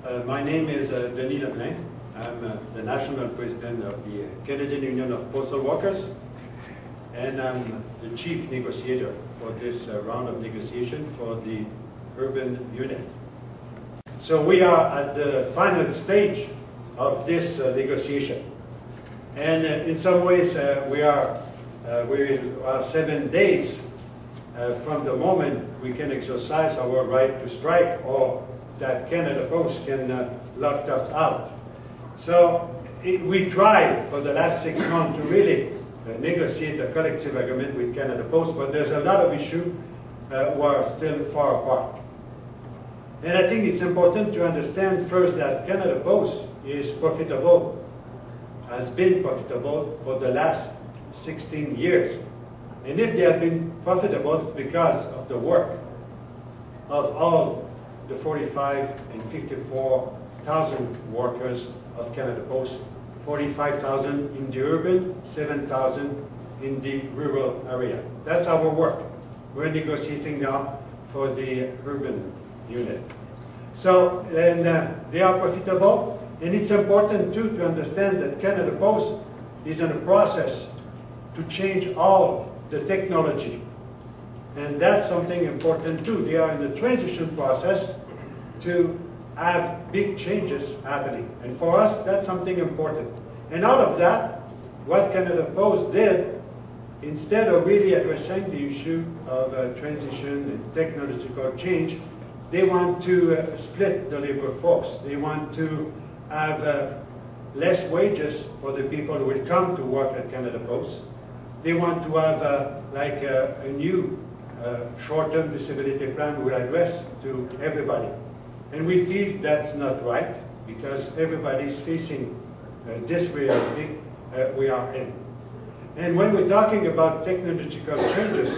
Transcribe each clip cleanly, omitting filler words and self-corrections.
My name is Denis Lemelin. I'm the National President of the Canadian Union of Postal Workers, and I'm the Chief Negotiator for this round of negotiation for the urban unit. So we are at the final stage of this negotiation. And in some ways we are 7 days from the moment we can exercise our right to strike, or that Canada Post can lock us out. So we tried for the last 6 months to really negotiate a collective agreement with Canada Post, but there's a lot of issues who are still far apart. And I think it's important to understand first that Canada Post is profitable, has been profitable for the last 16 years. And if they have been profitable, it's because of the work of all the 45 and 54,000 workers of Canada Post, 45,000 in the urban, 7,000 in the rural area. That's our work. We're negotiating now for the urban unit. So, and they are profitable, and it's important too to understand that Canada Post is in a process to change all the technology. And that's something important too. They are in the transition process to have big changes happening. And for us, that's something important. And out of that, what Canada Post did, instead of really addressing the issue of transition and technological change, they want to split the labor force. They want to have less wages for the people who will come to work at Canada Post. They want to have a new short-term disability plan will address to everybody. And we feel that's not right, because everybody is facing this reality we are in. And when we're talking about technological changes,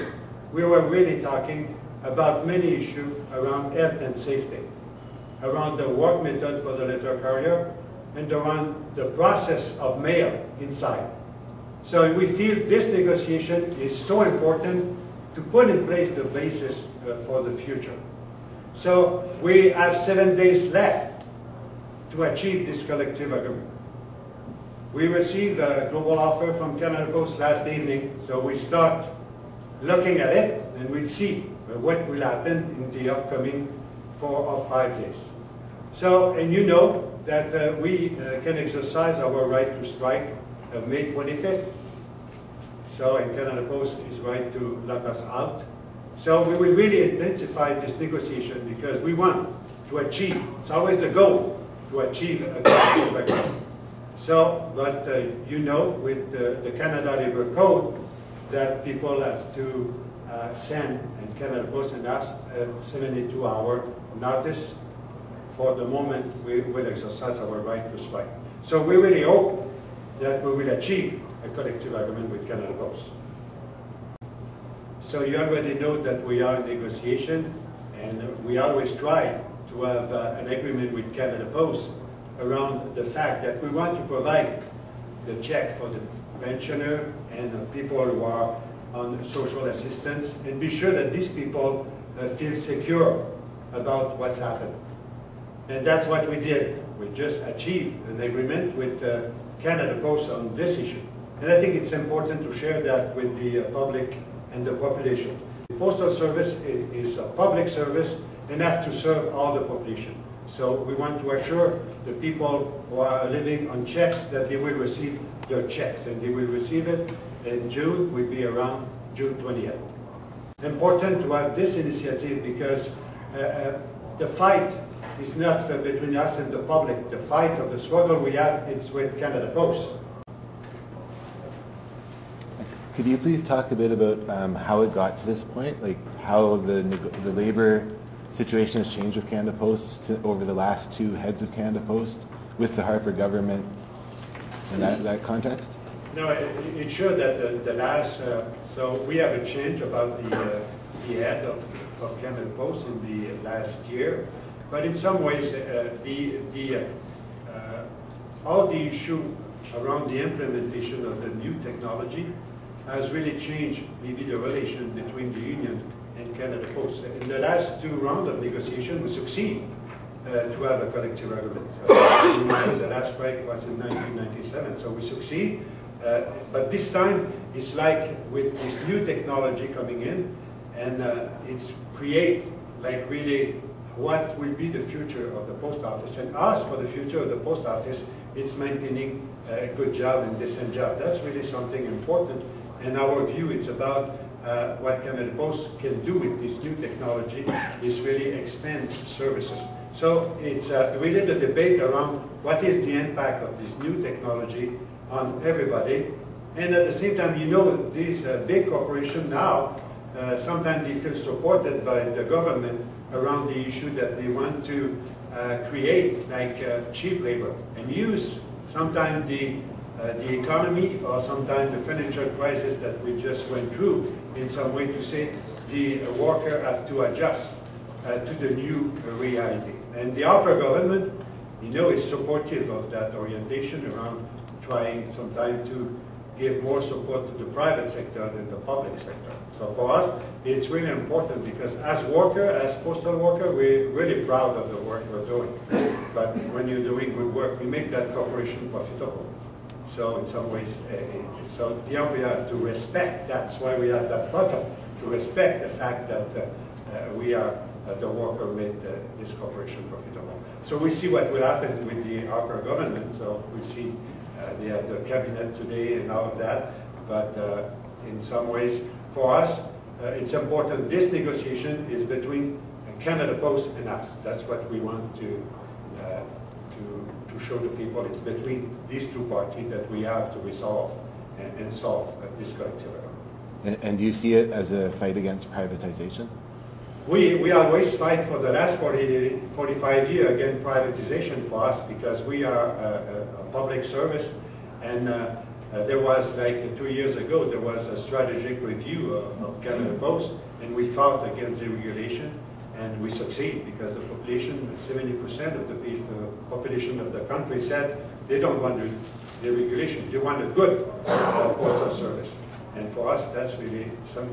we were really talking about many issues around health and safety, around the work method for the letter carrier, and around the process of mail inside. So we feel this negotiation is so important to put in place the basis for the future. So we have 7 days left to achieve this collective agreement. We received a global offer from Canada Post last evening, so we start looking at it, and we'll see what will happen in the upcoming 4 or 5 days. So, and you know that we can exercise our right to strike May 25th. So, and Canada Post is right to lock us out. So we will really intensify this negotiation, because we want to achieve, it's always the goal, to achieve a collective agreement. So, but you know, with the Canada Labour Code, that people have to send, and Canada Post and us, 72-hour notice for the moment we will exercise our right to strike. So we really hope that we will achieve a collective agreement with Canada Post. So you already know that we are in negotiation, and we always try to have an agreement with Canada Post around the fact that we want to provide the check for the pensioner and people who are on social assistance, and be sure that these people feel secure about what's happened. And that's what we did. We just achieved an agreement with Canada Post on this issue. And I think it's important to share that with the public and the population. The Postal Service is a public service and have to serve all the population. So we want to assure the people who are living on checks that they will receive their checks, and they will receive it in June, will be around June 20th. Important to have this initiative, because the fight is not between us and the public. The fight or the struggle we have, it's with Canada Post. Could you please talk a bit about how it got to this point, like how the labor situation has changed with Canada Post over the last 2 heads of Canada Post with the Harper government in that context? No, it showed that the last, so we have a change about the head of Canada Post in the last year, but in some ways all the issue around the implementation of the new technology has really changed maybe the relation between the union and Canada Post. In the last 2 rounds of negotiation, we succeed to have a collective agreement. So the last strike was in 1997, so we succeed. But this time, it's like with this new technology coming in, and it's create like really what will be the future of the post office. And us, for the future of the post office, it's maintaining a good job and decent job. That's really something important. In our view, it's about what Canada Post can do with this new technology is really expand services. So it's really the debate around what is the impact of this new technology on everybody. And at the same time, you know, these big corporations now, sometimes they feel supported by the government around the issue that they want to create like cheap labor and use sometimes the economy or sometimes the financial crisis that we just went through in some way to say the worker have to adjust to the new reality. And the upper government, you know, is supportive of that orientation around trying sometimes to give more support to the private sector than the public sector. So for us, it's really important because as worker, as postal worker, we're really proud of the work we're doing. But when you're doing good work, we make that corporation profitable. So in some ways, so we have to respect, that's why we have that button, to respect the fact that we are the worker made this corporation profitable. So we see what will happen with the upper government. So we see they have the cabinet today and all of that. But in some ways, for us, it's important. This negotiation is between Canada Post and us. That's what we want to show to people. It's between these two parties that we have to resolve and solve this collective agreement. And do you see it as a fight against privatization? We always fight for the last 45 years against privatization for us because we are a public service, and there was like 2 years ago there was a strategic review of Canada Post, and we fought against the regulation, and we succeed because the population, 70% of the population of the country said they don't want the regulation, they want a good postal service, and for us that's really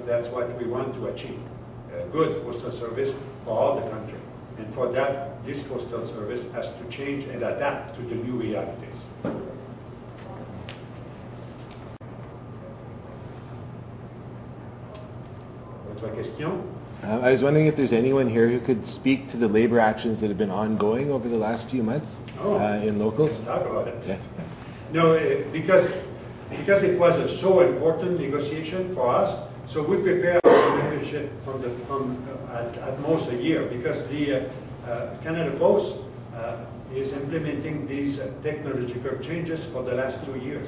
that's what we want to achieve. A good postal service for all the country. And for that, this postal service has to change and adapt to the new realities. Autre question? I was wondering if there's anyone here who could speak to the labor actions that have been ongoing over the last few months in locals. Talk about it. Yeah. No, because it was a so important negotiation for us, so we prepared our membership at most a year because the Canada Post is implementing these technological changes for the last 2 years.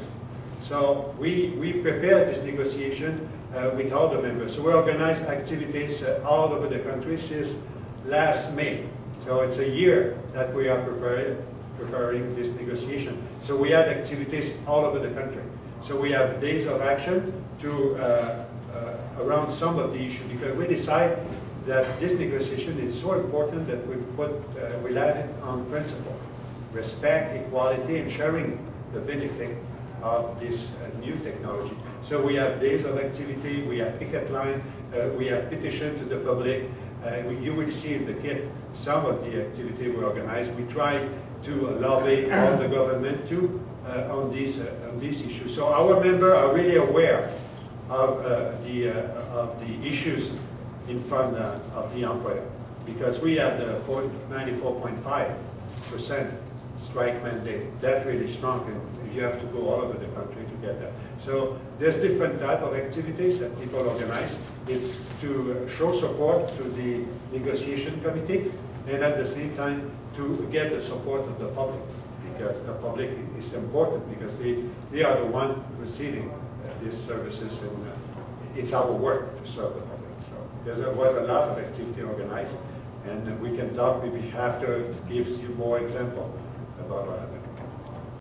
So we prepared this negotiation with all the members. So we organized activities all over the country since last May. So it's a year that we are preparing this negotiation. So we had activities all over the country. So we have days of action to around some of the issues because we decide that this negotiation is so important that we have it on principle. Respect, equality, and sharing the benefit of this new technology. So we have days of activity, we have picket line, we have petition to the public. You will see in the kit some of the activity we organize. We try to lobby all the government too on these issues. So our members are really aware of the issues in front of the employer because we have the 94.5% strike mandate. That's really strong, and you have to go all over the country to get that. So there's different type of activities that people organize. It's to show support to the negotiation committee and at the same time to get the support of the public because the public is important because they are the one receiving these services and it's our work to serve the public. So there was a lot of activity organized and we can talk maybe after to give you more example about what happened.